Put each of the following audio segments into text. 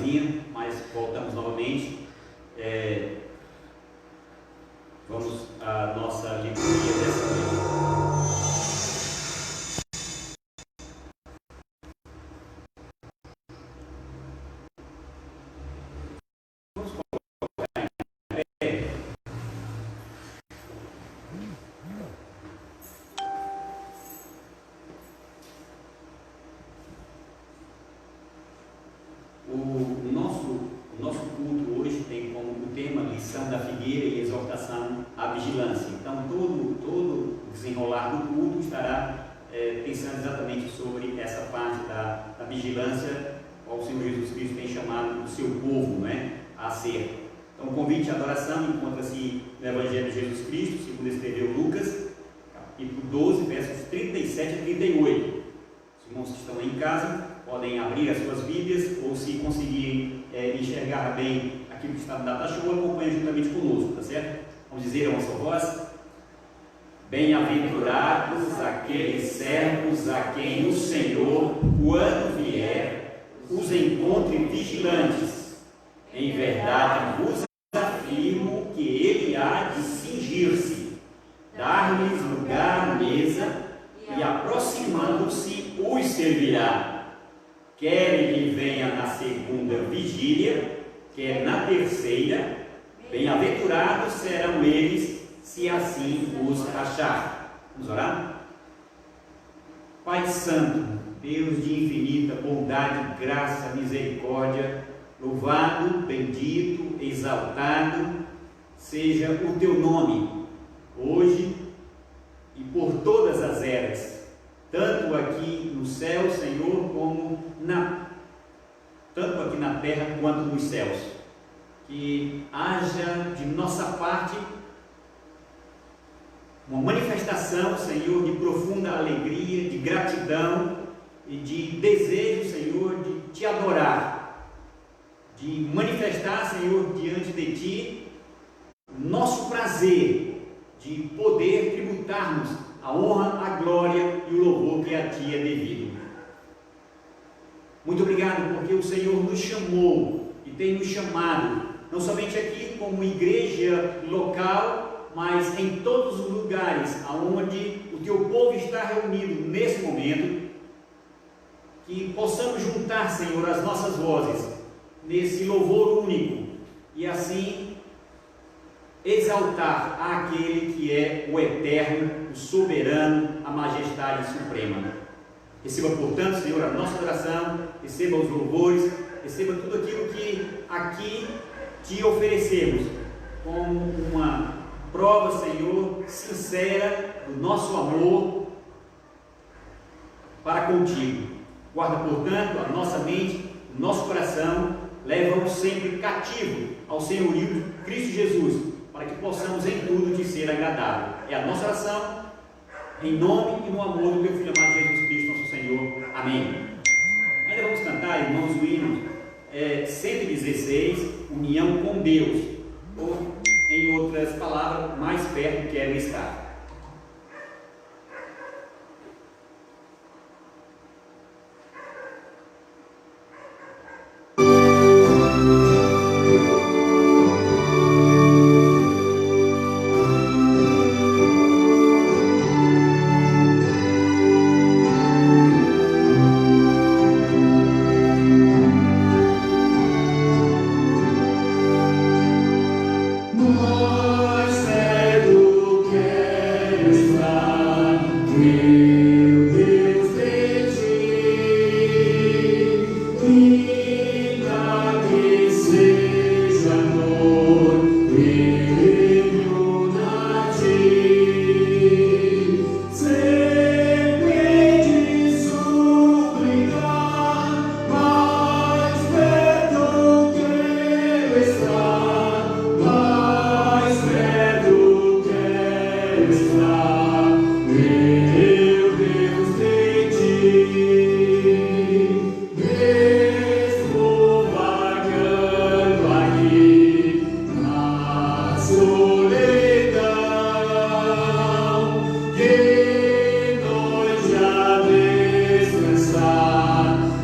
pausazinha, mas voltamos novamente. Vamos à nossa liturgia dessa vez. O nosso culto hoje tem como tema lição da figueira e exortação à vigilância. Então, todo desenrolar do culto estará pensando exatamente sobre essa parte da vigilância, qual o Senhor Jesus Cristo tem chamado o seu povo, a ser. Então, o convite à adoração encontra-se no Evangelho de Jesus Cristo, segundo escreveu Lucas, capítulo 12, versos 37 a 38. Os irmãos que estão aí em casa podem abrir as suas Bíblias, ou se conseguirem enxergar bem aquilo que está no data show, acompanhem juntamente conosco, tá certo? Vamos dizer a nossa voz: bem-aventurados aqueles servos a quem o Senhor, quando vier, os encontre vigilantes. Em verdade vos afirmo que ele há de cingir-se, dar-lhes lugar à mesa, e aproximando-se os servirá. Quer ele venha na segunda vigília, quer na terceira, bem-aventurados serão eles, se assim os achar. Vamos orar? Pai Santo, Deus de infinita bondade, graça, misericórdia, louvado, bendito, exaltado seja o teu nome, hoje e por todas as eras, tanto aqui no céu, Senhor, como tanto aqui na terra quanto nos céus. Que haja de nossa parte uma manifestação, Senhor, de profunda alegria, de gratidão e de desejo, Senhor, de te adorar, de manifestar, Senhor, diante de ti nosso prazer de poder tributarmos a honra, a glória e o louvor que a ti é devido. Muito obrigado, porque o Senhor nos chamou e tem nos chamado, não somente aqui como igreja local, mas em todos os lugares onde o teu povo está reunido nesse momento, que possamos juntar, Senhor, as nossas vozes nesse louvor único e assim exaltar aquele que é o eterno, o soberano, a majestade suprema. Receba, portanto, Senhor, a nossa oração, receba os louvores, receba tudo aquilo que aqui te oferecemos como uma prova, Senhor, sincera do nosso amor para contigo. Guarda, portanto, a nossa mente, o nosso coração, leva-nos sempre cativo ao senhorio de Cristo Jesus, para que possamos em tudo te ser agradável. É a nossa oração, em nome e no amor do teu Filho amado Jesus Cristo, nosso Senhor. Amém. Ainda vamos cantar, irmãos, o hino 116, União com Deus, ou, em outras palavras, mais perto quero estar.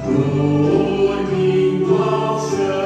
Dormindo ao chão.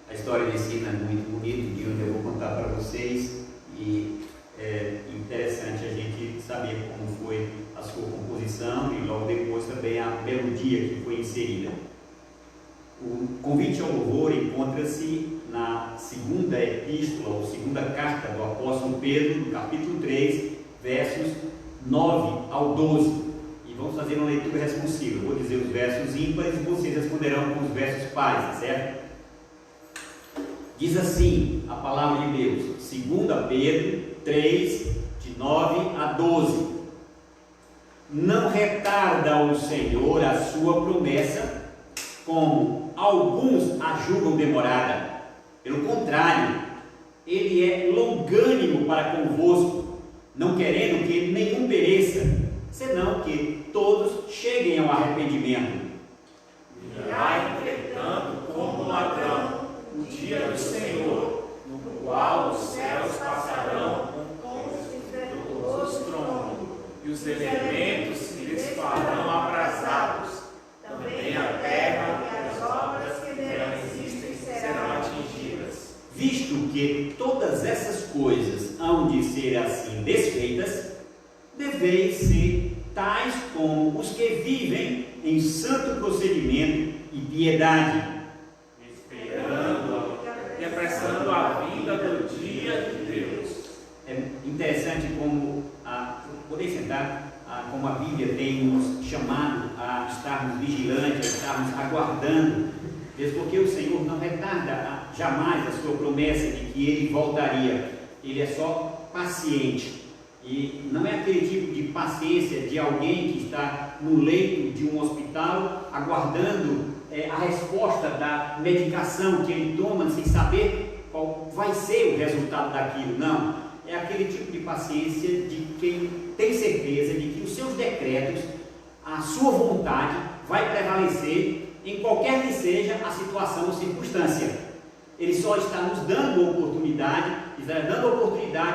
A história desse hino é muito bonita, de onde eu vou contar para vocês, e é interessante a gente saber como foi a sua composição e logo depois também a melodia que foi inserida. O convite ao louvor encontra-se na segunda epístola, ou segunda carta do apóstolo Pedro, no capítulo 3, versos 9 ao 12. E vamos fazer uma leitura responsiva. Eu vou dizer os versos ímpares e vocês responderão com os versos pares, certo? Diz assim a palavra de Deus, 2 Pedro 3, de 9 a 12. Não retarda o Senhor a sua promessa, como alguns a julgam demorada. Pelo contrário, Ele é longânimo para convosco, não querendo que nenhum pereça, senão que todos cheguem ao arrependimento. Virá, entretanto, como ladrão, o dia do Senhor, no qual os céus passarão com os trombos, e os elementos se desfarão abrasados. Também a terra e as obras que nela existem serão atingidas. Visto que todas essas coisas hão de ser assim desfeitas, deveis ser tais como os que vivem em santo procedimento e piedade, e apressando a vinda do dia de Deus. É interessante como, poder sentar, como a Bíblia tem nos chamado a estarmos vigilantes, a estarmos aguardando, mesmo porque o Senhor não retarda jamais a sua promessa de que Ele voltaria. Ele é só paciente, e não é aquele tipo de paciência de alguém que está no leito de um hospital aguardando a resposta da medicação que ele toma sem saber qual vai ser o resultado daquilo. Não, é aquele tipo de paciência de quem tem certeza de que os seus decretos, a sua vontade vai prevalecer em qualquer que seja a situação ou circunstância. Ele só está nos dando oportunidade,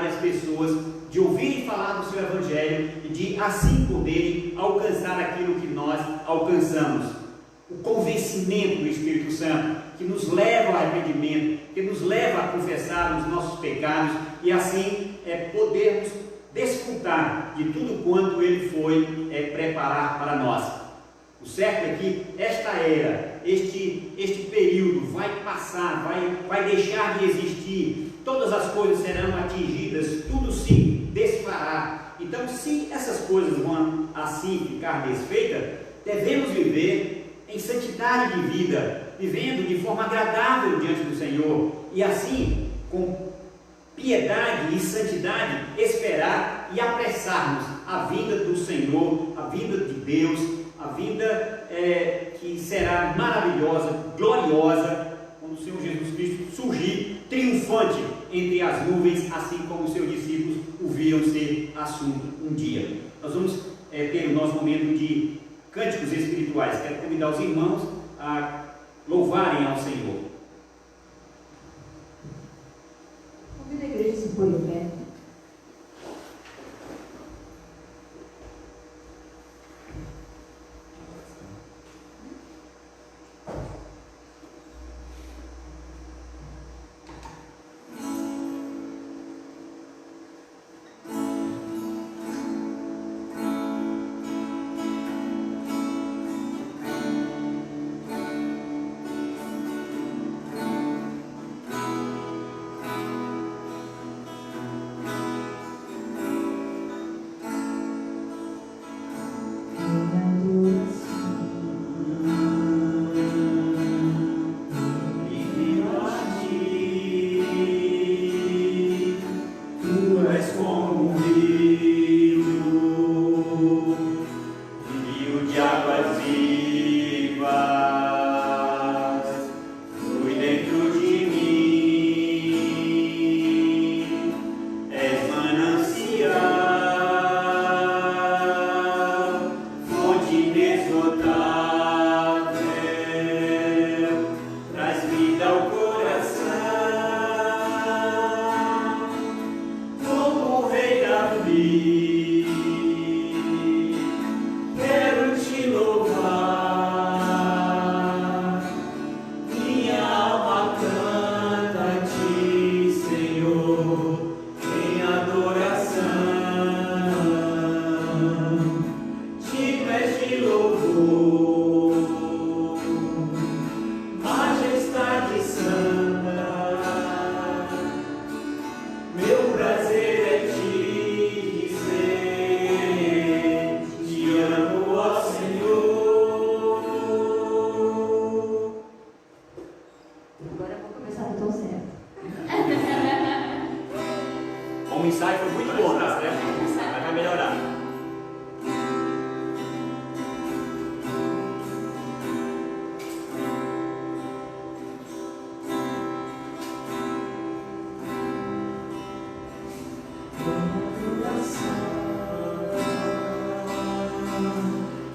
às pessoas de ouvirem falar do seu Evangelho e de assim poderem alcançar aquilo que nós alcançamos. O convencimento do Espírito Santo, que nos leva ao arrependimento, que nos leva a confessar os nossos pecados e assim podermos desfrutar de tudo quanto Ele foi preparar para nós. O certo é que esta era, este período vai passar, vai deixar de existir, todas as coisas serão atingidas, tudo se desfará. Então, se essas coisas vão assim ficar desfeitas, devemos viver em santidade de vida, vivendo de forma agradável diante do Senhor, e assim, com piedade e santidade, esperar e apressarmos a vinda do Senhor, a vinda de Deus, a vinda que será maravilhosa, gloriosa, quando o Senhor Jesus Cristo surgir triunfante entre as nuvens, assim como os seus discípulos o viram ser assunto um dia. Nós vamos ter o nosso momento de cânticos espirituais. Quero convidar os irmãos a louvarem ao Senhor. Convido a igreja a se pôr em pé. águas vivas, flui dentro de mim, és manancial, fonte inesgotável, traz vida ao coração, como o Rei Davi. O ensaio foi muito bom, tá certo? Mas vai melhorar.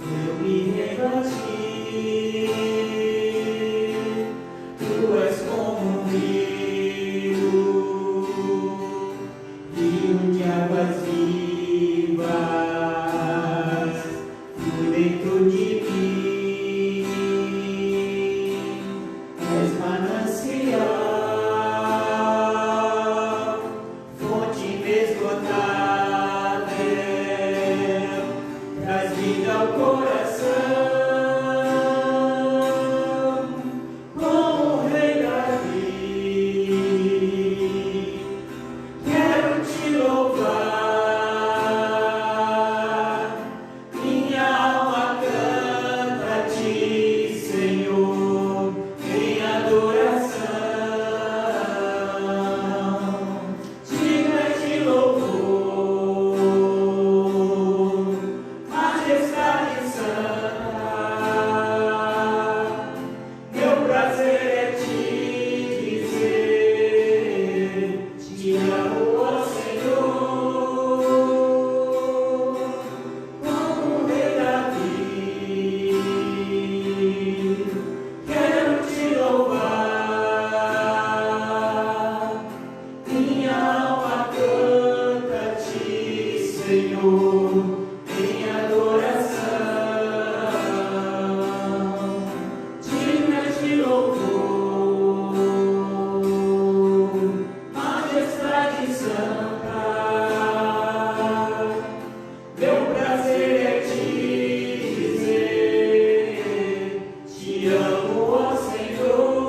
Eu me rendo a ti, tu és como um rio de águas vivas, flui dentro de mim, és manancial, fonte inesgotável, traz vida ao coração, como o Rei Davi. Quero te louvar, minha alma canta a ti, Senhor, em adoração. Digna de louvor, majestade santa. Meu prazer é te dizer, te amo, ó Senhor, como o Rei Davi. Quero te louvar, minha alma canta a ti, Senhor, em adoração. Digna de louvor, majestade santa. Meu prazer é te dizer, te amo, ó Senhor.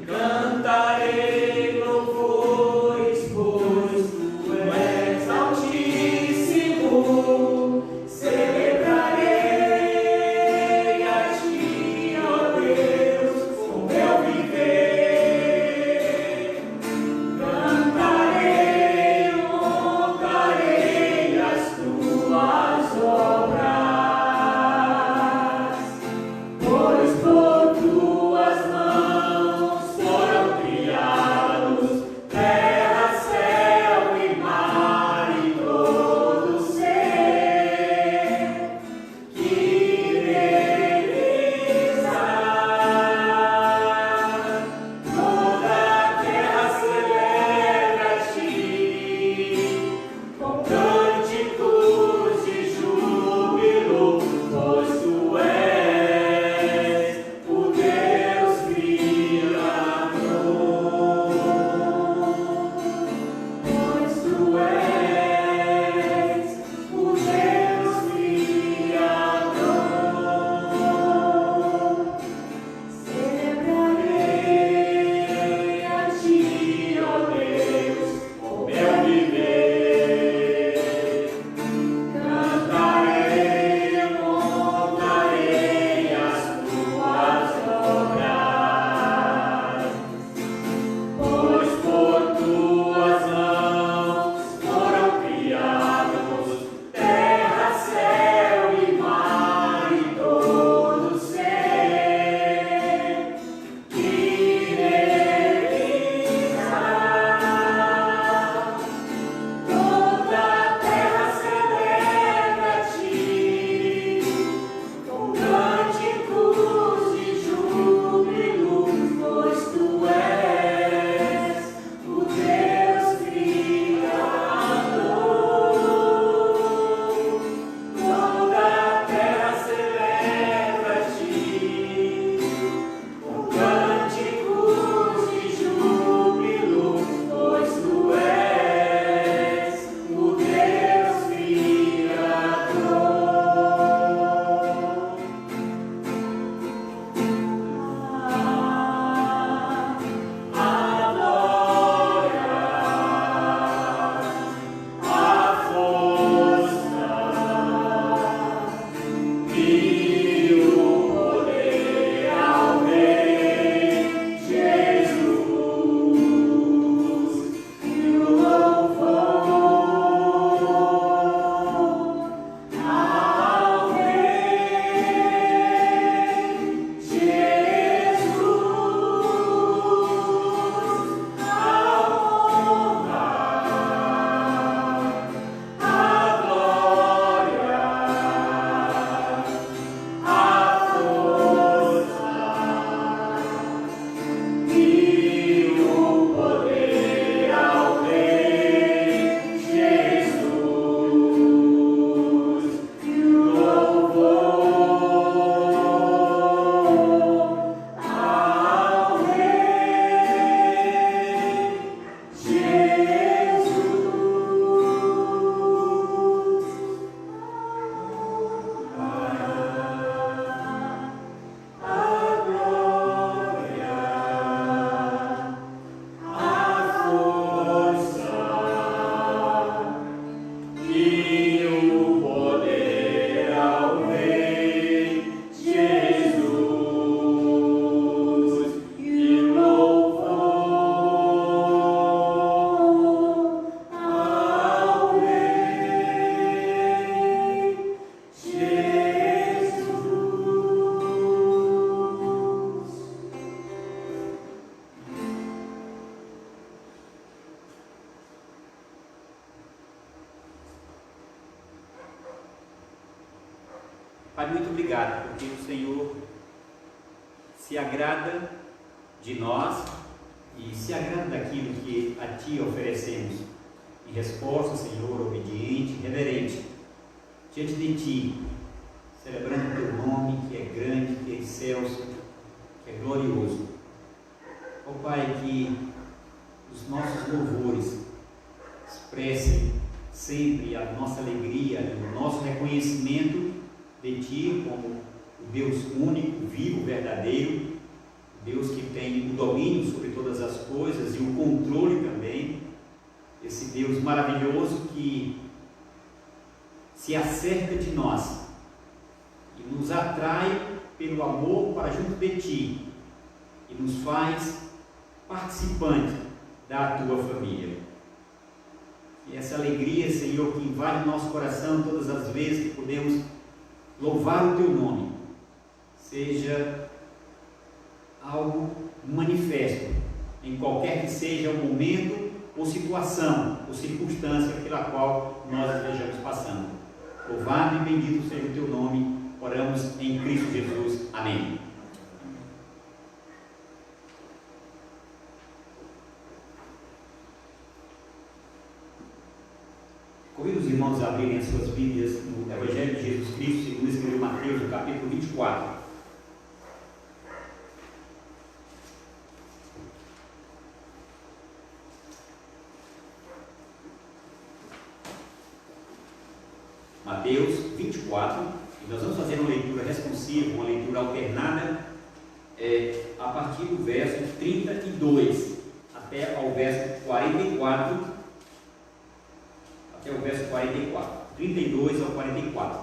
Cantarei Pai, muito obrigado, porque o Senhor se agrada de nós e se agrada daquilo que a Ti oferecemos em resposta, Senhor, obediente, reverente, diante de Ti, celebrando o Teu nome, que é grande, que é excelso, que é glorioso. Ó Pai, que os nossos louvores expressem sempre a nossa alegria, o nosso reconhecimento de Ti como o Deus único, vivo, verdadeiro, Deus que tem o domínio sobre todas as coisas e o controle também, esse Deus maravilhoso que se acerca de nós e nos atrai pelo amor para junto de Ti e nos faz participante da Tua família. E essa alegria, Senhor, que invade o nosso coração todas as vezes que podemos louvar o Teu nome, seja algo manifesto em qualquer que seja o momento ou situação ou circunstância pela qual nós estejamos passando. Louvado e bendito seja o Teu nome, oramos em Cristo Jesus. Amém. Convido os irmãos a abrirem as suas Bíblias no Evangelho de Jesus Cristo, segundo escreveu Mateus, no capítulo 24. Mateus 24, e nós vamos fazer uma leitura responsiva, uma leitura alternada, a partir do verso 32 até ao verso 44, até o verso 44, 32 ao 44.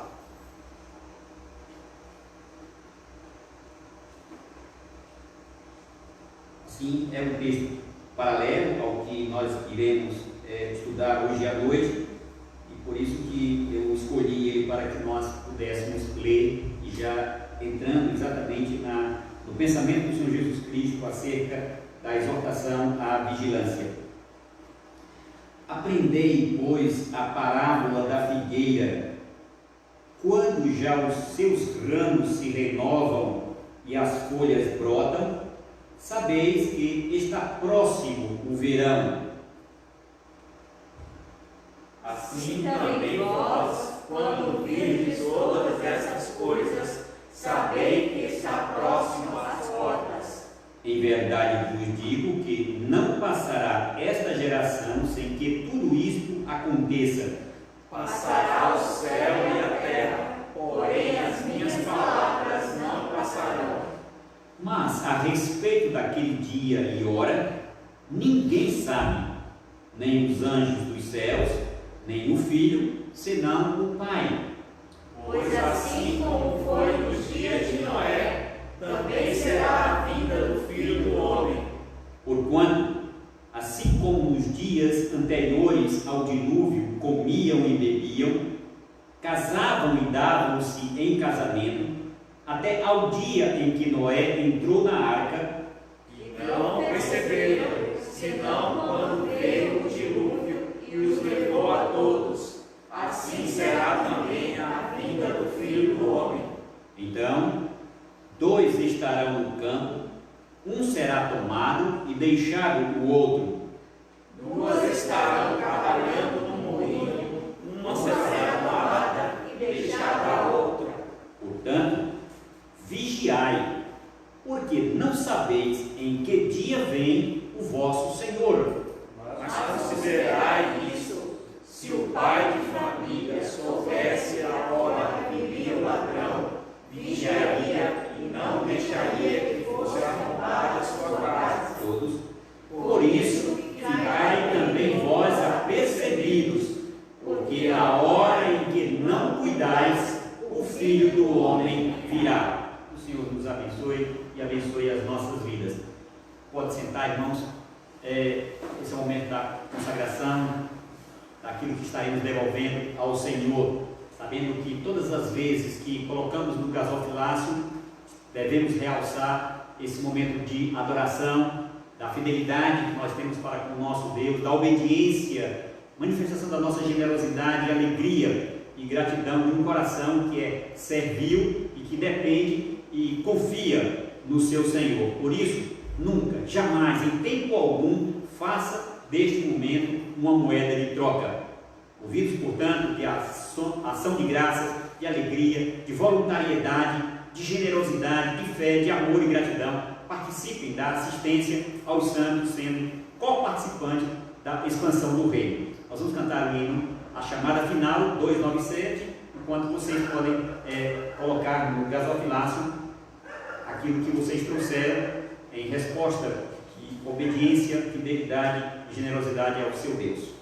Assim, é um texto paralelo ao que nós iremos estudar hoje à noite, e por isso que eu escolhi ele para que nós pudéssemos ler, e já entrando exatamente no pensamento do Senhor Jesus Cristo acerca da exortação à vigilância. Aprendei, pois, a parábola da figueira. Quando já os seus ramos se renovam e as folhas brotam, sabeis que está próximo o verão. Assim também vós, quando virdes todas essas coisas, sabei que está próximo às portas. Em verdade vos digo que não passará esta geração sem que tudo isto aconteça. Passará o céu e a terra, porém as minhas palavras não passarão. Mas a respeito daquele dia e hora, ninguém sabe, nem os anjos dos céus, nem o Filho, senão o Pai. Pois assim como foi nos dias de Noé, também será a vinda do Filho do Homem. Porquanto, assim como nos dias anteriores ao dilúvio comiam e bebiam, casavam e davam-se em casamento, até ao dia em que Noé entrou na arca, E não perceberam, senão quando veio o dilúvio e os levou a todos. Assim será também a vinda do Filho do Homem. então 2 estarão no campo, um será tomado e deixado o outro. 2 estarão trabalhando no moinho, uma será tomada e deixada a outra. Portanto, vigiai, porque não sabeis em que dia vem o vosso Senhor. Mas considerai isso: se o pai de família soubesse a hora que viria o ladrão, vigiaria e não deixaria que fosse arrombada a sua casa. Todos. Por isso, ficai também vós apercebidos, porque a hora em que não cuidais, o Filho do Homem virá. O Senhor nos abençoe e abençoe as nossas vidas. Pode sentar, irmãos. Esse é o momento da consagração, daquilo que estaremos devolvendo ao Senhor, sabendo que todas as vezes que colocamos no gasofilácio, devemos realçar esse momento de adoração, da fidelidade que nós temos para com o nosso Deus, da obediência, manifestação da nossa generosidade e alegria e gratidão de um coração que é servil e que depende e confia no seu Senhor. Por isso, nunca, jamais, em tempo algum, faça deste momento uma moeda de troca. Convido, portanto, que a ação de graças, de alegria, de voluntariedade, de generosidade, de fé, de amor e gratidão participem da assistência aos santos, sendo co-participante da expansão do reino. Nós vamos cantar o hino, a chamada final, 297, enquanto vocês podem colocar no gasofilácio aquilo que vocês trouxeram em resposta de obediência, fidelidade e generosidade ao seu Deus.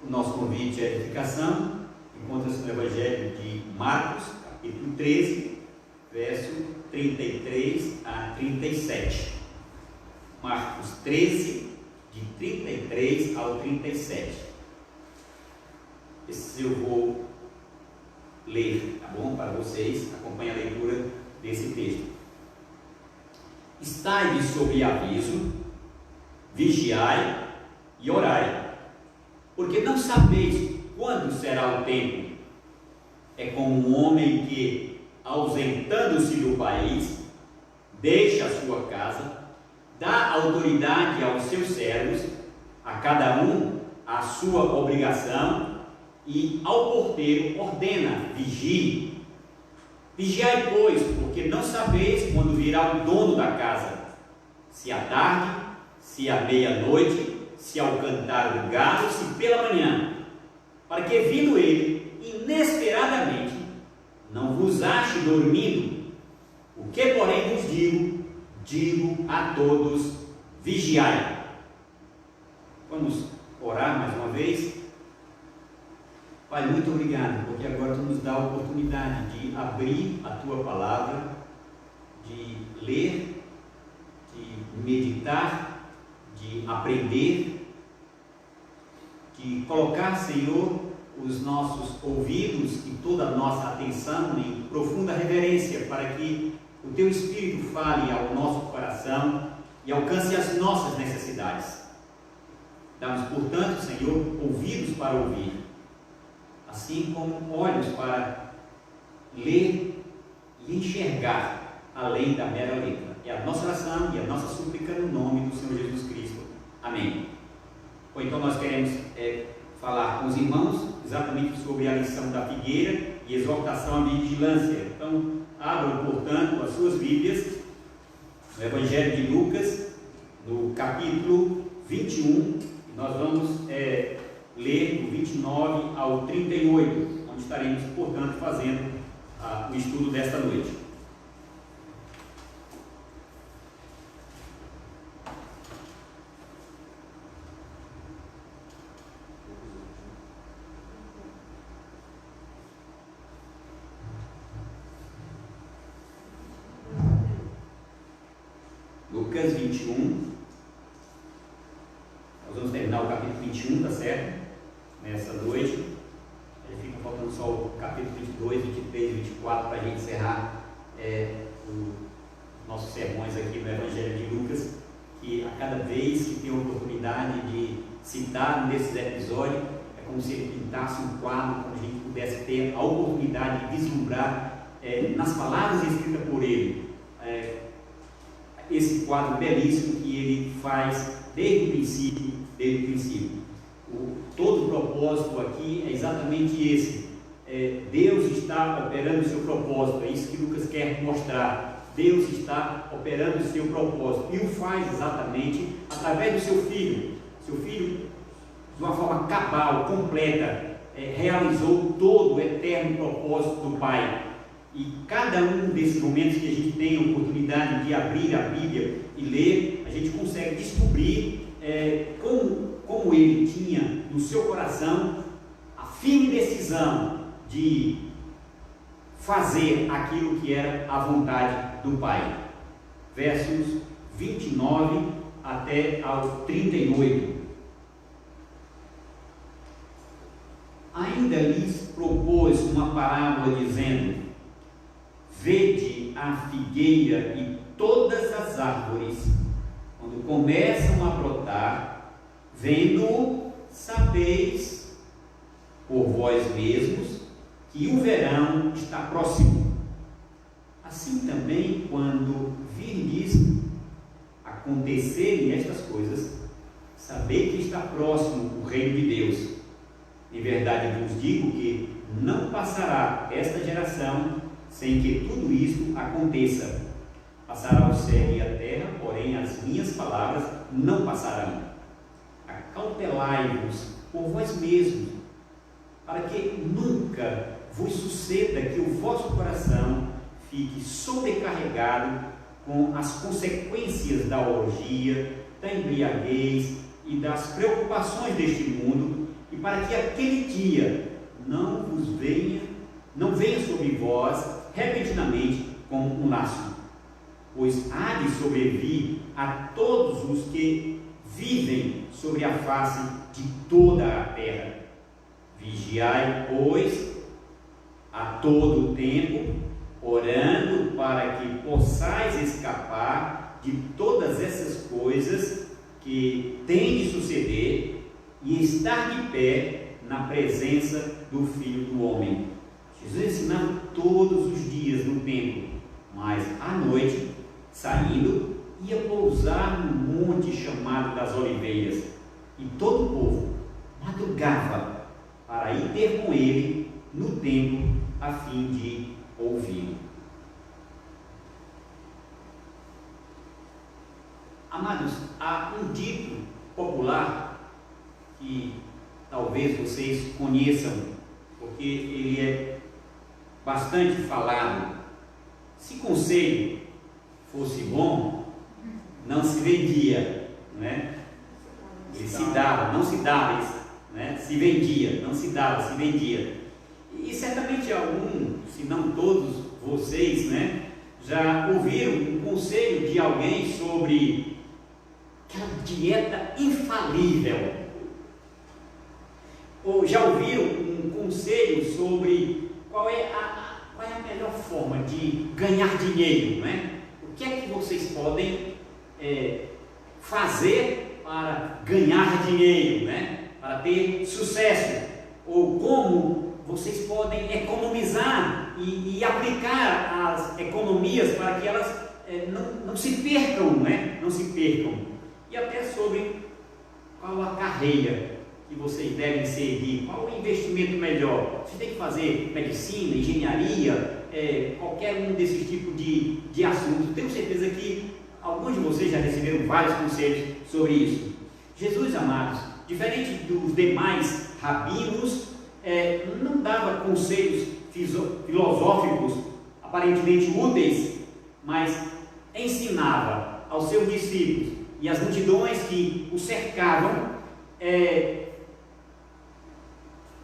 O nosso convite à edificação encontra-se no Evangelho de Marcos, capítulo 13, verso 33 a 37. Marcos 13, de 33 ao 37. Esse eu vou ler, tá bom? Para vocês, acompanhem a leitura desse texto. Estai de sob aviso, vigiai e orai, porque não sabeis quando será o tempo. É como um homem que, ausentando-se do país, deixa a sua casa, dá autoridade aos seus servos, a cada um a sua obrigação, e ao porteiro ordena: vigie. Vigiai, pois, porque não sabeis quando virá o dono da casa, se à tarde, se à meia-noite, se ao cantar o galo, se pela manhã, para que, vindo ele inesperadamente, não vos ache dormindo. O que, porém, vos digo a todos: vigiai. Vamos orar mais uma vez. Pai, muito obrigado, porque agora Tu nos dá a oportunidade de abrir a Tua palavra, de ler, de meditar, de aprender, de colocar, Senhor, os nossos ouvidos e toda a nossa atenção em profunda reverência, para que o Teu Espírito fale ao nosso coração e alcance as nossas necessidades. Dá-nos, portanto, Senhor, ouvidos para ouvir, assim como olhos para ler e enxergar além da mera letra. É a nossa oração e a nossa súplica no nome do Senhor Jesus Cristo. Amém. Ou então nós queremos falar com os irmãos exatamente sobre a lição da figueira e exortação à vigilância. Então, abram, portanto, as suas Bíblias no Evangelho de Lucas, no capítulo 21, e nós vamos ler do 29 ao 38, onde estaremos, portanto, fazendo o estudo desta noite. Lucas 21, nós vamos terminar o capítulo 21, tá certo? Nessa noite, aí fica faltando só o capítulo 22, 23 e 24 para a gente encerrar os nossos sermões aqui no Evangelho de Lucas, que a cada vez que tem a oportunidade de citar nesses episódios, é como se ele pintasse um quadro, como a gente pudesse ter a oportunidade de vislumbrar nas palavras escritas por ele, esse quadro belíssimo que ele faz desde o princípio. Todo o propósito aqui é exatamente esse. Deus está operando o seu propósito, é isso que Lucas quer mostrar. Deus está operando o seu propósito e o faz exatamente através do seu Filho. Seu Filho, de uma forma cabal, completa, realizou todo o eterno propósito do Pai. E cada um desses momentos que a gente tem a oportunidade de abrir a Bíblia e ler, a gente consegue descobrir como ele tinha no seu coração a firme decisão de fazer aquilo que era a vontade do Pai. Versos 29 até ao 38. Ainda lhes propôs uma parábola dizendo: vede a figueira e todas as árvores, quando começam a brotar, vendo-o, sabeis por vós mesmos que o verão está próximo. Assim também, quando virdes acontecerem estas coisas, sabei que está próximo o reino de Deus. Em verdade vos digo que não passará esta geração sem que tudo isto aconteça. Passará o céu e a terra, porém as minhas palavras não passarão. Acautelai-vos por vós mesmos, para que nunca vos suceda que o vosso coração fique sobrecarregado com as consequências da orgia, da embriaguez e das preocupações deste mundo, e para que aquele dia não venha sobre vós repentinamente como um laço, pois há de sobrevir a todos os que vivem sobre a face de toda a terra. Vigiai, pois, a todo o tempo, orando para que possais escapar de todas essas coisas que têm de suceder e estar de pé na presença do Filho do Homem. Jesus ensinava todos os dias no templo, mas à noite, saindo, ia pousar no monte chamado das Oliveiras, e todo o povo madrugava para ir ter com ele no templo, a fim de ouvi-lo. Amados, há um dito popular que talvez vocês conheçam, porque ele é bastante falado. Se conselho fosse bom, não se vendia, não é? Ele se dava, não se dava, né? Se vendia, não se dava, se vendia. E certamente algum, se não todos vocês, né, já ouviram um conselho de alguém sobre aquela dieta infalível. Ou já ouviram um conselho sobre qual é a melhor forma de ganhar dinheiro, né? O que é que vocês podem fazer para ganhar dinheiro, né? Para ter sucesso? Ou como vocês podem economizar e aplicar as economias para que elas não se percam, né? Não se percam. E até sobre qual a carreira que vocês devem seguir, qual o investimento melhor. Você tem que fazer medicina, engenharia, qualquer um desses tipos de assuntos. Tenho certeza que alguns de vocês já receberam vários conselhos sobre isso. Jesus, amados, diferente dos demais rabinos, não dava conselhos filosóficos aparentemente úteis, mas ensinava aos seus discípulos e às multidões que o cercavam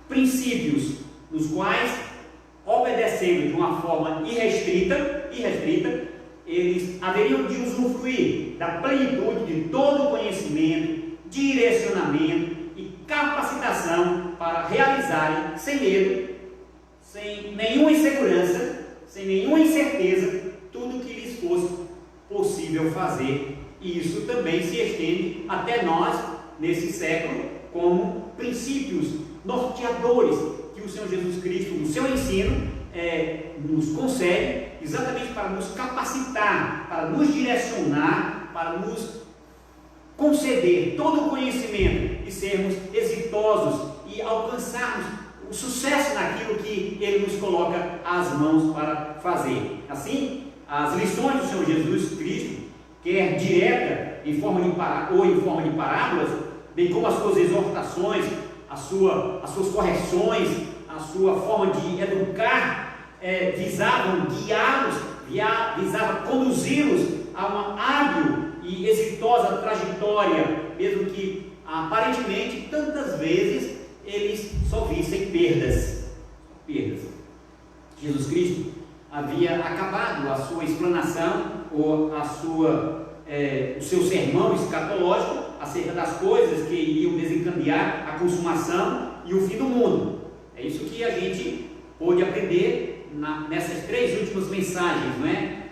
princípios nos quais, obedecendo de uma forma irrestrita, eles haveriam de usufruir da plenitude de todo o conhecimento, direcionamento e capacitação para realizarem sem medo, sem nenhuma insegurança, sem nenhuma incerteza, tudo o que lhes fosse possível fazer. E isso também se estende até nós, nesse século, como princípios norteadores que o Senhor Jesus Cristo, no seu ensino, nos concede exatamente para nos capacitar, para nos direcionar, para nos conceder todo o conhecimento e sermos exitosos e alcançarmos o sucesso naquilo que Ele nos coloca às mãos para fazer. Assim, as lições do Senhor Jesus Cristo, quer direta, em forma de parábolas, bem como as suas exortações, as suas correções, a sua forma de educar, visavam guiá-los, visavam conduzi-los a uma hábil e exitosa trajetória, mesmo que aparentemente tantas vezes eles só vissem perdas. Jesus Cristo havia acabado a sua explanação ou o seu sermão escatológico acerca das coisas que iriam desencadear a consumação e o fim do mundo. É isso que a gente pôde aprender nessas 3 últimas mensagens, não é?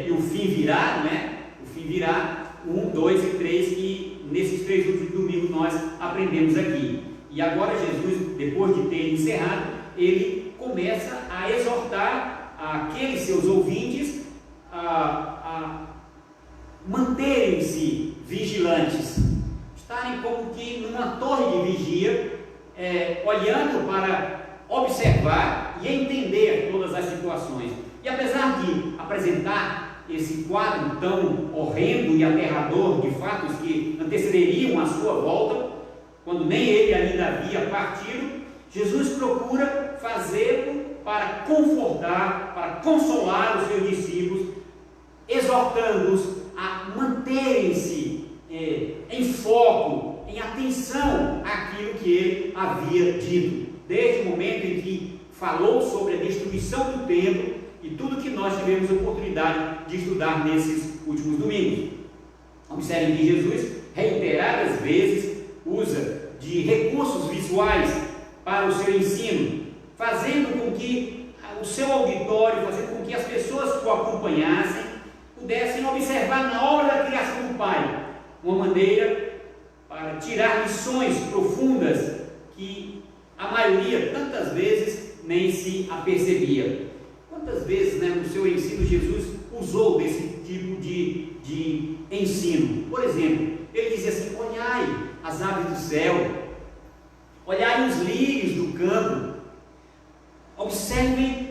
E o fim virá, não é? O fim virá, 1, 2 e 3, que nesses 3 últimos domingos nós aprendemos aqui. E agora Jesus, depois de ter encerrado, ele começa a exortar aqueles seus ouvintes a manterem-se vigilantes, estarem como que numa torre de vigia, olhando para observar e entender todas as situações. E apesar de apresentar esse quadro tão horrendo e aterrador de fatos que antecederiam a sua volta, quando nem ele ainda havia partido, Jesus procura fazê-lo para confortar, para consolar os seus discípulos, exortando-os a manterem-se em foco, em atenção àquilo que ele havia dito, desde o momento em que falou sobre a destruição do templo e tudo que nós tivemos a oportunidade de estudar nesses últimos domingos. Observem que Jesus reiteradas vezes usa de recursos visuais para o seu ensino, fazendo com que o seu auditório, fazendo com que as pessoas que o acompanhassem pudessem observar na obra da criação do Pai uma maneira para tirar lições profundas que a maioria tantas vezes nem se apercebia. Quantas vezes, no seu ensino Jesus usou desse tipo de ensino? Por exemplo, ele dizia assim: olhai as aves do céu, olhai os lírios do campo, observem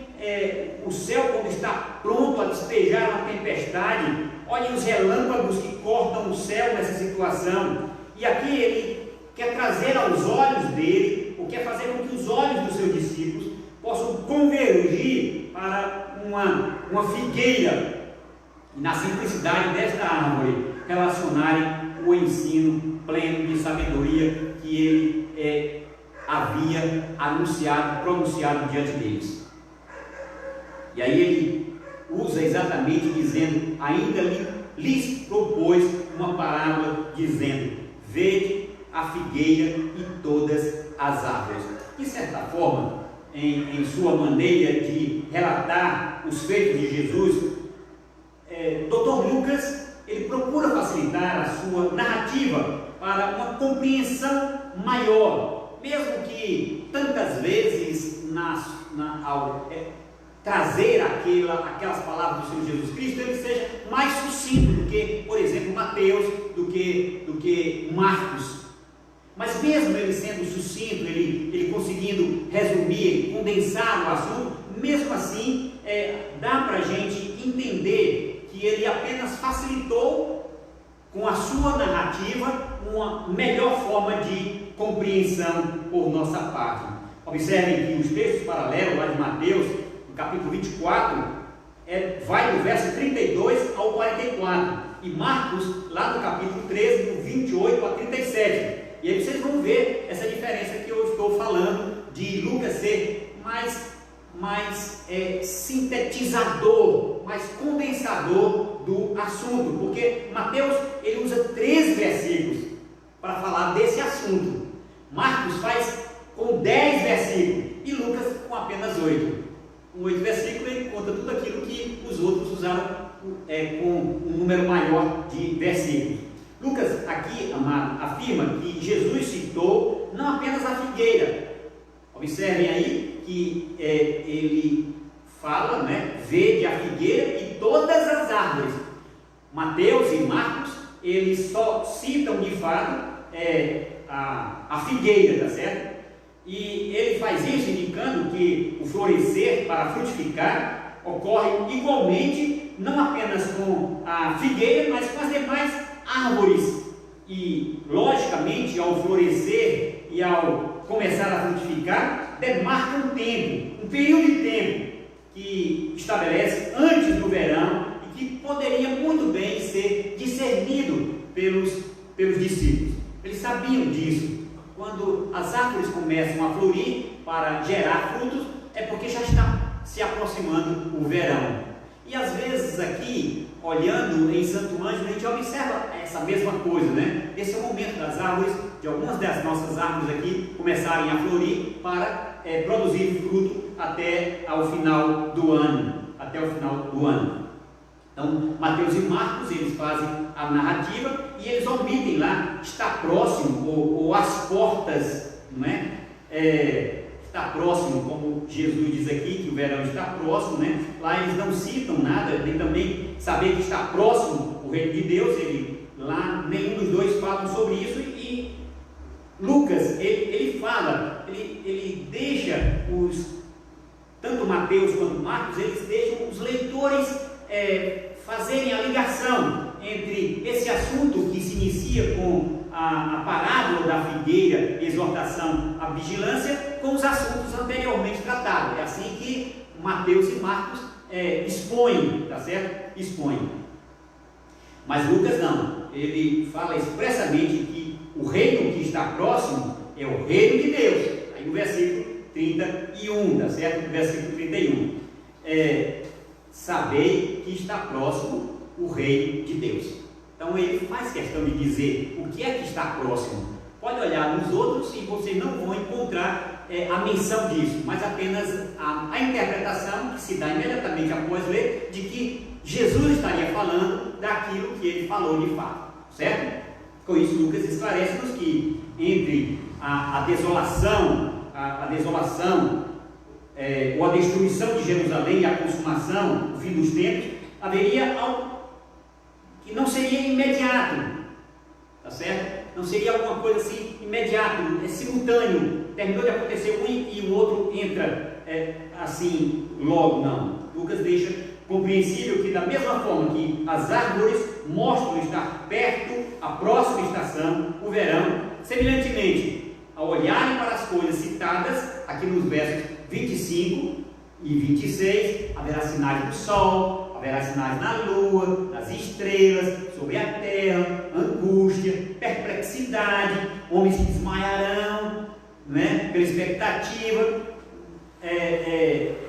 o céu quando está pronto a despejar uma tempestade, olhem os relâmpagos que cortam o céu nessa situação. E aqui ele quer trazer aos olhos dele, ou quer fazer com que os olhos dos seus discípulos possam convergir para uma figueira, e na simplicidade desta árvore relacionarem o ensino pleno de sabedoria que ele havia anunciado, pronunciado diante deles. E aí ele usa exatamente dizendo, ainda lhes propôs uma parábola dizendo: vede a figueira e todas as árvores. De certa forma, em sua maneira de relatar os feitos de Jesus, Dr. Lucas ele procura facilitar a sua narrativa para uma compreensão maior, mesmo que tantas vezes ao trazer aquelas palavras do Senhor Jesus Cristo, ele seja mais sucinto do que, por exemplo, Mateus, do que Marcos. Mas mesmo ele sendo sucinto, ele conseguindo resumir, condensar o assunto, mesmo assim, dá para a gente entender que ele apenas facilitou com a sua narrativa uma melhor forma de compreensão por nossa parte. Observem que os textos paralelos lá de Mateus, no capítulo 24, vai do verso 32 ao 44, e Marcos lá no capítulo 13, do 28 a 37. E aí vocês vão ver essa diferença que eu estou falando, de Lucas ser mais sintetizador, mais condensador do assunto, porque Mateus ele usa 13 versículos para falar desse assunto, Marcos faz com 10 versículos e Lucas com apenas 8. Com 8 versículos ele conta tudo aquilo que os outros usaram com um número maior de versículos. Lucas aqui, amado, afirma que Jesus citou não apenas a figueira. Observem aí que ele fala, vede a figueira e todas as árvores. Mateus e Marcos, eles só citam de fato a figueira, tá certo? E ele faz isso indicando que o florescer para frutificar ocorre igualmente, não apenas com a figueira, mas com as demais árvores. E logicamente, ao florescer e ao começar a frutificar, demarca um tempo, um período de tempo que estabelece antes do verão e que poderia muito bem ser discernido pelos discípulos. Eles sabiam disso. Quando as árvores começam a florir para gerar frutos, é porque já está se aproximando o verão. E às vezes aqui, olhando em Santo Ângelo, a gente observa essa mesma coisa, Esse é o momento das árvores, de algumas das nossas árvores aqui começarem a florir para produzir fruto até ao final do ano. Então, Mateus e Marcos, eles fazem a narrativa e eles omitem lá, está próximo, ou às portas, está próximo, como Jesus diz aqui, que o verão está próximo, Lá eles não citam nada, nem também saber que está próximo o reino de Deus, lá nenhum dos dois falam sobre isso, e Lucas, ele fala, ele deixa tanto Mateus quanto Marcos, eles deixam os leitores fazerem a ligação entre esse assunto que se inicia com a parábola da figueira, exortação à vigilância, com os assuntos anteriormente tratados. É assim que Mateus e Marcos expõem, tá certo? Expõem. Mas Lucas não, ele fala expressamente que o reino que está próximo é o reino de Deus. Aí no versículo 31, tá certo? No versículo 31. Sabei que está próximo o reino de Deus. Então ele faz questão de dizer o que é que está próximo. Pode olhar nos outros e vocês não vão encontrar a menção disso, mas apenas a interpretação que se dá imediatamente após ler, de que Jesus estaria falando daquilo que ele falou de fato, certo? Com isso Lucas esclarece-nos que entre a desolação, ou a destruição de Jerusalém e a consumação, o fim dos tempos, haveria algo que não seria imediato, tá certo? Não seria alguma coisa assim imediato, simultâneo, terminou de acontecer um e o outro entra assim logo, não. Lucas deixa compreensível que da mesma forma que as árvores mostram estar perto a próxima estação, o verão, semelhantemente, ao olharem para as coisas citadas aqui nos versos 25 e 26, haverá sinais do sol, haverá sinais na lua, nas estrelas, sobre a terra, angústia, perplexidade, homens que desmaiarão, né, pela expectativa.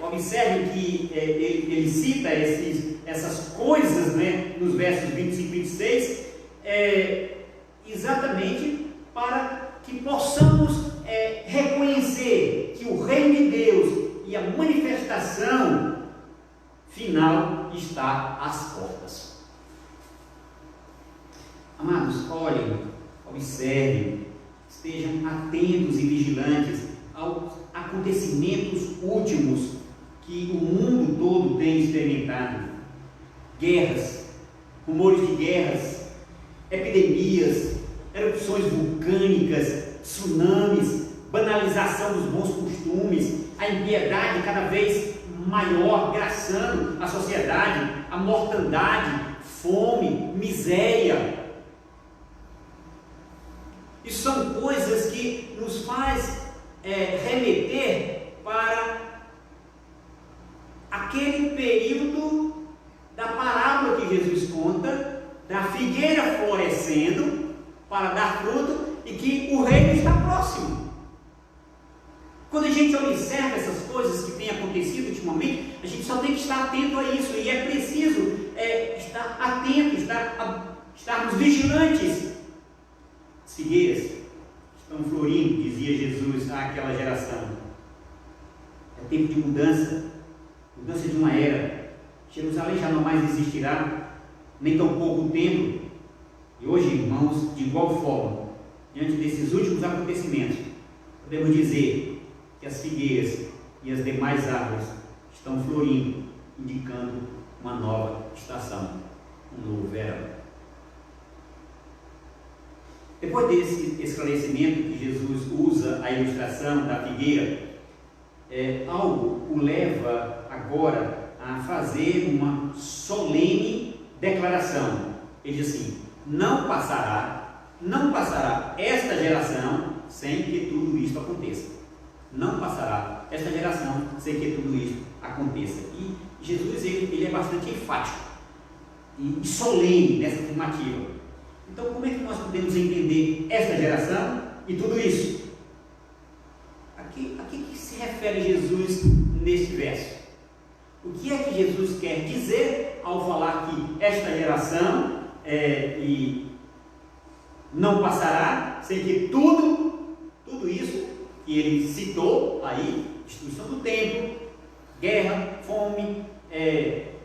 Observem que ele cita essas coisas, né, nos versos 25 e 26, exatamente para que possamos reconhecer que o reino de Deus e a manifestação final está às portas. Amados, olhem, observem, estejam atentos e vigilantes aos acontecimentos últimos que o mundo todo tem experimentado. Guerras, rumores de guerras, epidemias, erupções vulcânicas, tsunamis, banalização dos bons costumes, a impiedade cada vez maior graçando a sociedade, a mortandade, fome, miséria. Isso são coisas que nos faz remeter para aquele período da parábola que Jesus conta, da figueira florescendo para dar fruto e que o reino está próximo. Quando a gente observa essas coisas que têm acontecido ultimamente, a gente só tem que estar atento a isso, e é preciso estar atento, estarmos vigilantes. As figueiras estão florindo, dizia Jesus àquela geração. É tempo de mudança de uma era. Jerusalém já não mais existirá, nem tão pouco tempo. E hoje, irmãos, de igual forma, diante desses últimos acontecimentos, podemos dizer que as figueiras e as demais árvores estão florindo, indicando uma nova estação, um novo verão. Depois desse esclarecimento que Jesus usa a ilustração da figueira, algo o leva agora a fazer uma solene declaração. Ele diz assim: não passará esta geração sem que tudo isto aconteça. Não passará esta geração sem que tudo isso aconteça. E Jesus ele é bastante enfático e solene nessa afirmativa. Então, como é que nós podemos entender esta geração e tudo isso? A que se refere Jesus neste verso? O que é que Jesus quer dizer ao falar que esta geração e não passará sem que tudo isso que ele citou aí, destruição do templo, guerra, fome,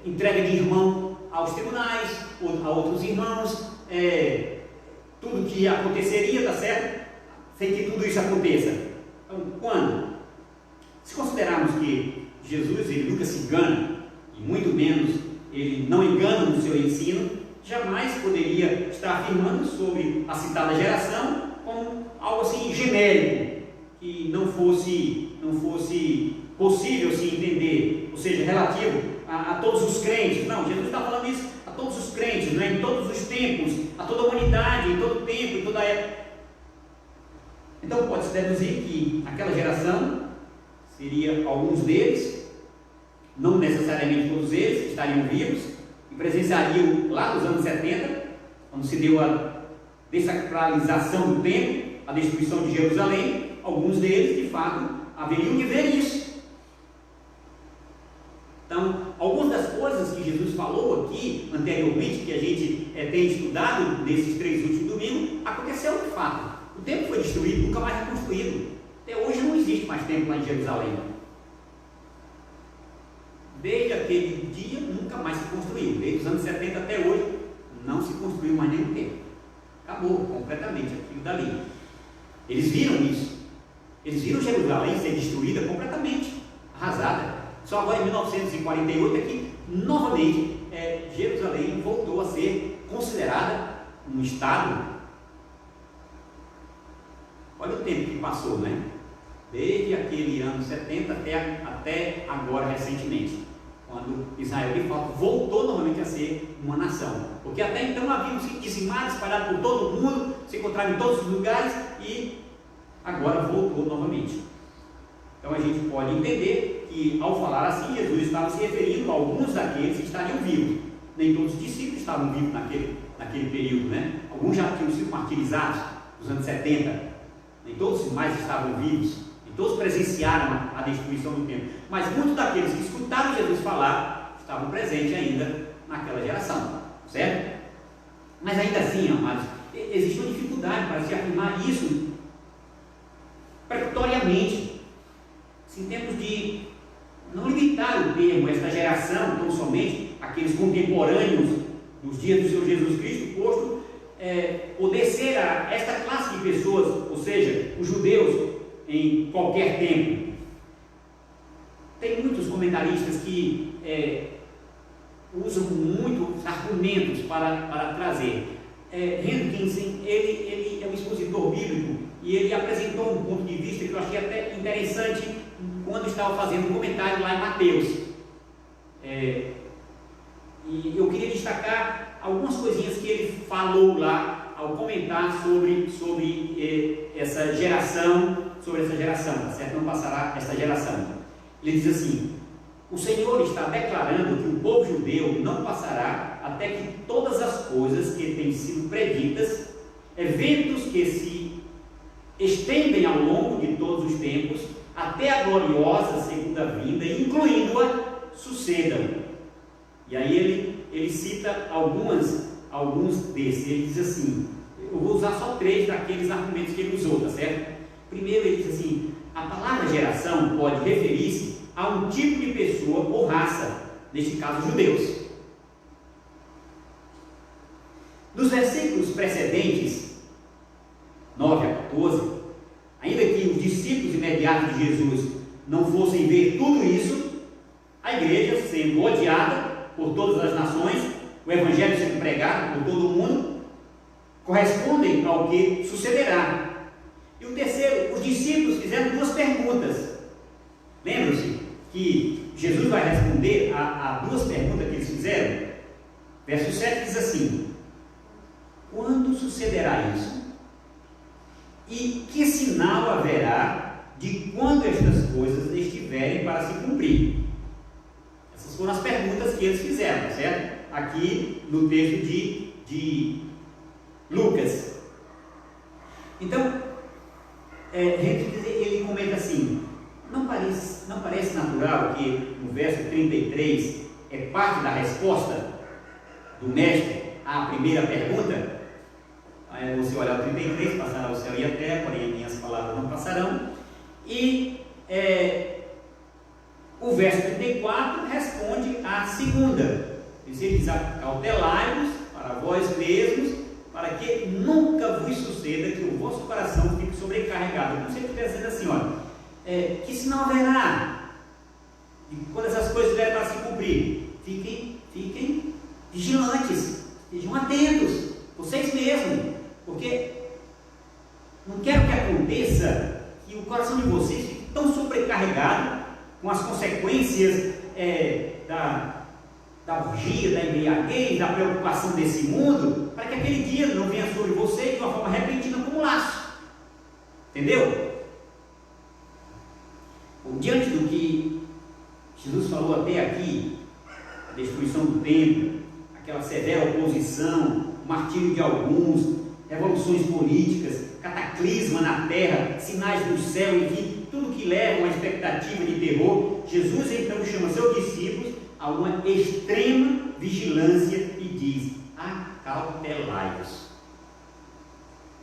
entrega de irmão aos tribunais, a outros irmãos, tudo que aconteceria, tá certo? Sem que tudo isso aconteça. Então, quando? Se considerarmos que Jesus ele nunca se engana, e muito menos ele não engana no seu ensino, jamais poderia estar afirmando sobre a citada geração como algo assim genérico, que não fosse possível se entender, ou seja, relativo a todos os crentes. Não, Jesus está falando isso a todos os crentes, né? Em todos os tempos, a toda a humanidade, em todo tempo, em toda a época. Então pode-se deduzir que aquela geração seria alguns deles, não necessariamente todos eles, estariam vivos e presenciariam lá nos anos 70, quando se deu a desacralização do templo, a destruição de Jerusalém. Alguns deles, de fato, haveriam de ver isso. Então, algumas das coisas que Jesus falou aqui anteriormente, que a gente tem estudado nesses 3 últimos domingos, aconteceu de fato. O templo foi destruído, nunca mais reconstruído. Até hoje não existe mais templo lá em Jerusalém. Desde aquele dia nunca mais se construiu. Desde os anos 70 até hoje não se construiu mais nenhum templo. Acabou completamente aquilo dali. Eles viram isso. Eles viram Jerusalém ser destruída completamente, arrasada. Só agora em 1948 aqui, novamente, Jerusalém voltou a ser considerada um estado. Olha o tempo que passou, né? Desde aquele ano 70 até agora recentemente, quando Israel de fato voltou novamente a ser uma nação. Porque até então haviam sido dizimados, espalhados por todo o mundo, se encontravam em todos os lugares e agora voltou novamente. Então a gente pode entender que ao falar assim, Jesus estava se referindo a alguns daqueles que estariam vivos. Nem todos os discípulos estavam vivos naquele período, né? Alguns já tinham sido martirizados nos anos 70, nem todos mais estavam vivos, nem todos presenciaram a destruição do templo, mas muitos daqueles que escutaram Jesus falar estavam presentes ainda naquela geração, certo? Mas ainda assim, amados, existe uma dificuldade para se afirmar isso precatoriamente, em termos de não limitar o termo, esta geração, tão somente aqueles contemporâneos nos dias do Senhor Jesus Cristo, posto poder ser esta classe de pessoas, ou seja, os judeus em qualquer tempo. Tem muitos comentaristas que usam muitos argumentos para trazer. Henry Kinsey, ele é um expositor bíblico e ele apresentou um ponto de vista que eu achei até interessante quando estava fazendo um comentário lá em Mateus. E eu queria destacar algumas coisinhas que ele falou lá ao comentar sobre essa geração, tá certo? Não passará esta geração. Ele diz assim: o Senhor está declarando que o povo judeu não passará até que todas as coisas que têm sido preditas, eventos que se estendem ao longo de todos os tempos, até a gloriosa segunda vinda, incluindo-a, sucedam. E aí ele cita alguns desses. Ele diz assim, eu vou usar só 3 daqueles argumentos que ele usou, tá certo? Primeiro ele diz assim: a palavra geração pode referir-se a um tipo de pessoa ou raça, neste caso judeus. Nos versículos precedentes, 9 a 14, ainda que os discípulos imediatos de Jesus não fossem ver tudo isso, a igreja sendo odiada por todas as nações, o evangelho sendo pregado por todo o mundo, correspondem ao que sucederá. E o terceiro, os discípulos fizeram 2 perguntas. Lembram-se que Jesus vai responder a 2 perguntas que eles fizeram? Verso 7 diz assim: quando sucederá isso? E que sinal haverá de quando estas coisas estiverem para se cumprir? Essas foram as perguntas que eles fizeram, certo? Aqui no texto de Lucas. Então, ele comenta assim: não parece natural que no verso 33 é parte da resposta do mestre à primeira pergunta? Aí você olhar o 33, passará o céu e a terra, porém as minhas palavras não passarão. E o verso 34 responde à segunda. Ele diz: acautelai-vos para vós mesmos, para que nunca vos suceda que o vosso coração fique sobrecarregado. Como se ele estivesse dizendo assim: olha, que sinal haverá de quando essas coisas estiverem para se cumprir? Fiquem vigilantes, estejam atentos, vocês mesmos, porque não quero que aconteça que o coração de vocês fique tão sobrecarregado com as consequências da orgia, da embriaguez, da preocupação desse mundo, para que aquele dia não venha sobre vocês de uma forma repentina como um laço. Entendeu? Diante do que Jesus falou até aqui, a destruição do templo, aquela severa oposição, o martírio de alguns, revoluções políticas, cataclisma na terra, sinais do céu, enfim, tudo que leva a uma expectativa de terror, Jesus então chama seus discípulos a uma extrema vigilância e diz: acautelai-vos,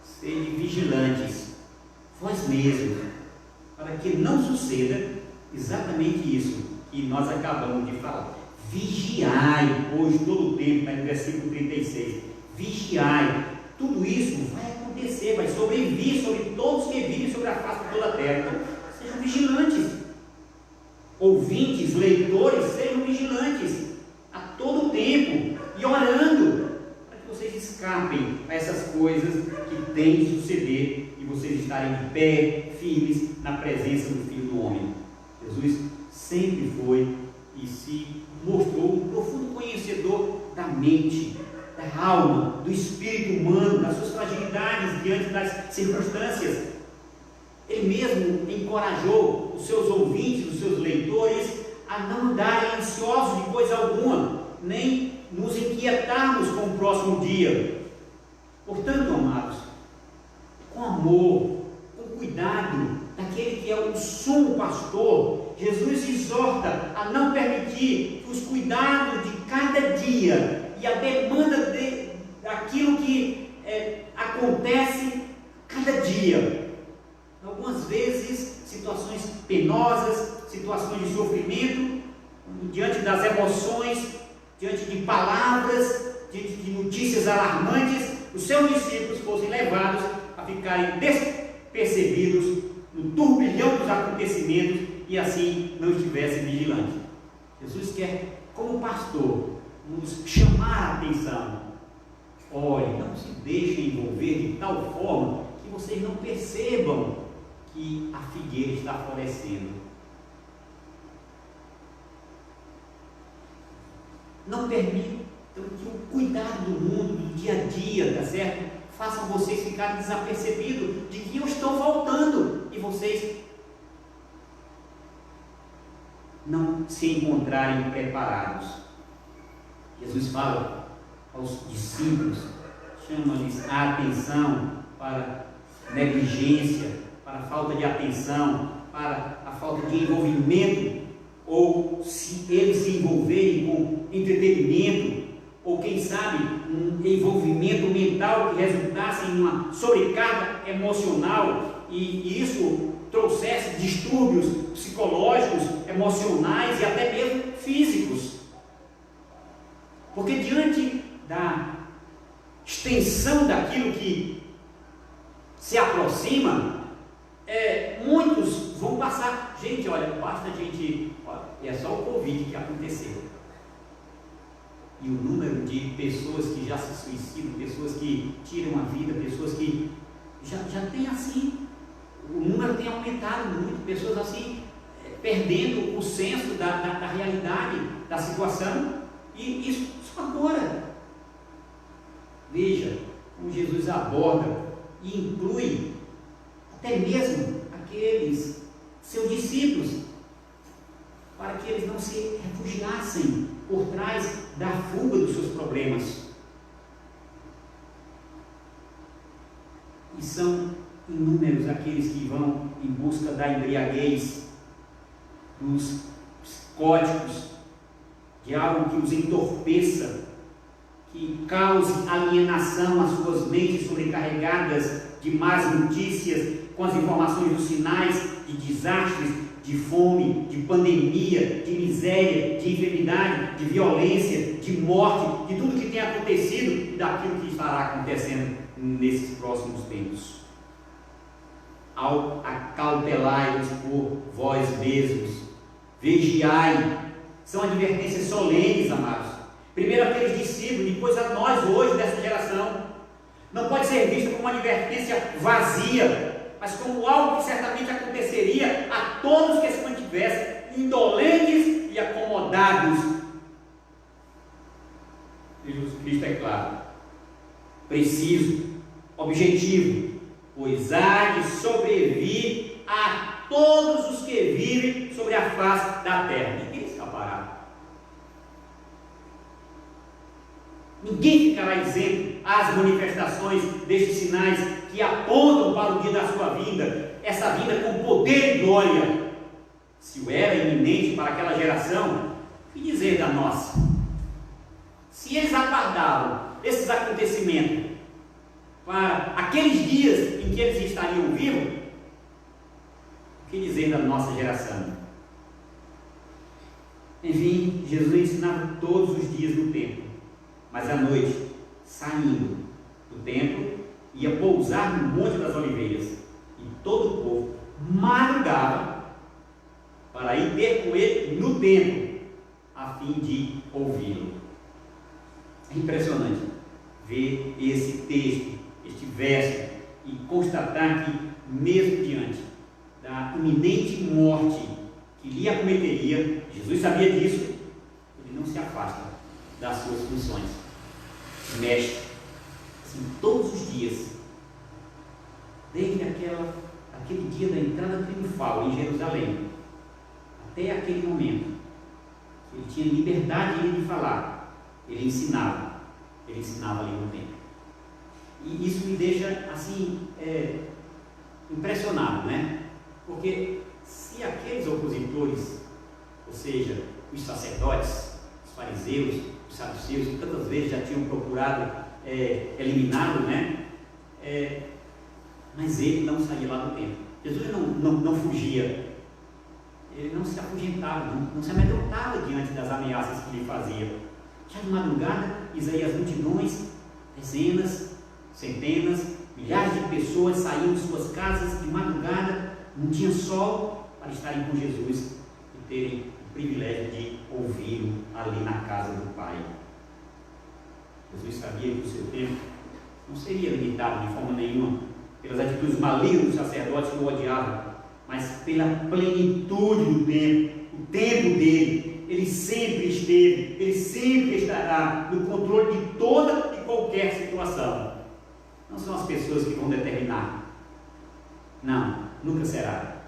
sede vigilantes, vós mesmos, para que não suceda exatamente isso que nós acabamos de falar. Vigiai, pois, todo o tempo, está no versículo 36, vigiai, tudo isso vai acontecer, vai sobrevir sobre todos que vivem sobre a face de toda a terra. Então, sejam vigilantes, ouvintes, leitores, sejam vigilantes a todo o tempo e orando para que vocês escapem a essas coisas que têm de suceder e vocês estarem de pé, firmes na presença do Filho do Homem. Jesus sempre foi e se mostrou um profundo conhecedor da mente, da alma, do espírito humano, das suas fragilidades diante das circunstâncias. Ele mesmo encorajou os seus ouvintes, os seus leitores, a não andarem ansiosos de coisa alguma, nem nos inquietarmos com o próximo dia. Portanto, amados, com amor, com cuidado daquele que é o sumo pastor, Jesus exorta a não permitir que os cuidados de cada dia e a demanda daquilo que acontece cada dia, algumas vezes situações penosas, situações de sofrimento, diante das emoções, diante de palavras, diante de notícias alarmantes, os seus discípulos fossem levados a ficarem despercebidos no turbilhão dos acontecimentos e assim não estivessem vigilantes. Jesus quer, como pastor, nos chamar a atenção. Olhe, não se deixem envolver de tal forma que vocês não percebam que a figueira está florescendo. Não permitam que o cuidado do mundo, do dia a dia, tá certo? Façam vocês ficarem desapercebidos de que eu estou voltando e vocês não se encontrarem preparados. Jesus fala aos discípulos, chama-lhes a atenção para negligência, para a falta de atenção, para a falta de envolvimento, ou se eles se envolverem com entretenimento, ou quem sabe um envolvimento mental que resultasse em uma sobrecarga emocional e isso trouxesse distúrbios psicológicos, emocionais e até mesmo físicos. Porque diante da extensão daquilo que se aproxima, muitos vão passar. Gente, olha, basta a gente, olha, é só o Covid que aconteceu. E o número de pessoas que já se suicidam, pessoas que tiram a vida, pessoas que já tem assim, o número tem aumentado muito, pessoas assim, perdendo o senso da realidade, da situação, e isso só agora. Veja como Jesus aborda e inclui até mesmo aqueles seus discípulos, para que eles não se refugiassem por trás da fuga dos seus problemas. E são inúmeros aqueles que vão em busca da embriaguez, dos psicóticos, de algo que os entorpeça, que cause alienação às suas mentes sobrecarregadas de más notícias, com as informações dos sinais de desastres, de fome, de pandemia, de miséria, de enfermidade, de violência, de morte, de tudo que tem acontecido e daquilo que estará acontecendo nesses próximos tempos. Acautelai-vos por vós mesmos, vigiai, são advertências solenes, amados. Primeiro aqueles discípulos, depois a nós hoje dessa geração. Não pode ser visto como uma advertência vazia, mas como algo que certamente aconteceria a todos que se mantivessem indolentes e acomodados. Jesus Cristo é claro, preciso, objetivo, pois há de sobrevir a todos os que vivem sobre a face da terra. Ninguém escapará. Ninguém ficará isento às manifestações destes sinais que apontam para o dia da sua vinda, essa vinda com poder e glória. Se o era iminente para aquela geração, o que dizer da nossa? Se eles aguardavam esses acontecimentos para aqueles dias em que eles estariam vivos, o que dizer da nossa geração? Enfim, Jesus ensinava todos os dias no templo, mas à noite, saindo do templo, ia pousar no Monte das Oliveiras, e todo o povo madrugava para ir ter com ele no templo, a fim de ouvi-lo. É impressionante ver esse texto, este verso, e constatar que, mesmo diante da iminente morte que lhe acometeria, Jesus sabia disso, ele não se afasta das suas funções. Mexe assim, todos os dias, desde aquela aquele dia da entrada triunfal em Jerusalém, até aquele momento, ele tinha liberdade de falar, ele ensinava ali no templo. E isso me deixa assim, impressionado, né? Porque se aqueles opositores, ou seja, os sacerdotes, os fariseus, os saduceus, que tantas vezes já tinham procurado eliminá-lo, né? Mas ele não saía lá do templo. Jesus não fugia, ele não se afugentava, não se amedrontava diante das ameaças que lhe faziam. Já de madrugada, Isaías, multidões, dezenas, centenas, milhares de pessoas saíam de suas casas de madrugada, não tinha sol, para estarem com Jesus e terem o privilégio de ouvi-lo ali na casa do Pai. Jesus sabia que o seu tempo não seria limitado de forma nenhuma pelas atitudes malignas dos sacerdotes que o odiavam, mas pela plenitude do tempo, o tempo dele. Ele sempre esteve, ele sempre estará no controle de toda e qualquer situação. Não são as pessoas que vão determinar. Não, nunca será.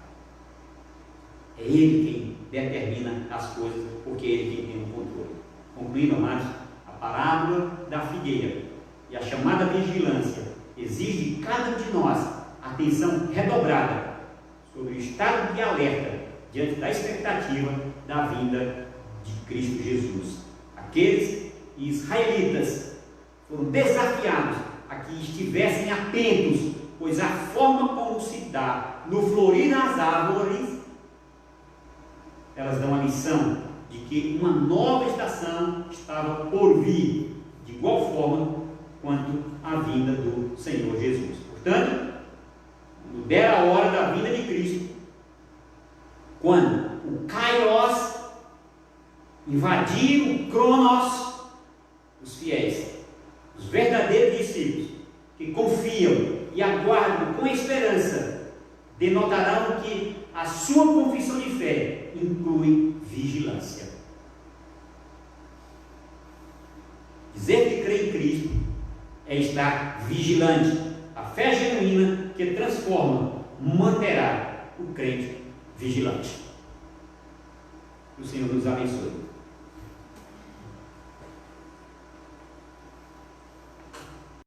É Ele quem determina as coisas, porque é Ele quem tem o controle. Concluindo, amados, a parábola da figueira e a chamada vigilância exige de cada um de nós atenção redobrada sobre o estado de alerta diante da expectativa da vinda de Cristo Jesus. Aqueles israelitas foram desafiados a que estivessem atentos, pois a forma como se dá no florir das árvores, elas dão a lição de que uma nova estação estava por vir, de igual forma quanto a vinda do Senhor Jesus. Portanto, quando der a hora da vinda de Cristo, quando o Kairos invadir o Cronos, os fiéis, os verdadeiros discípulos, que confiam e aguardam com esperança, denotarão que a sua confissão de fé inclui vigilância. Dizer que crê em Cristo é estar vigilante. A fé genuína que transforma manterá o crente vigilante. Que o Senhor nos abençoe.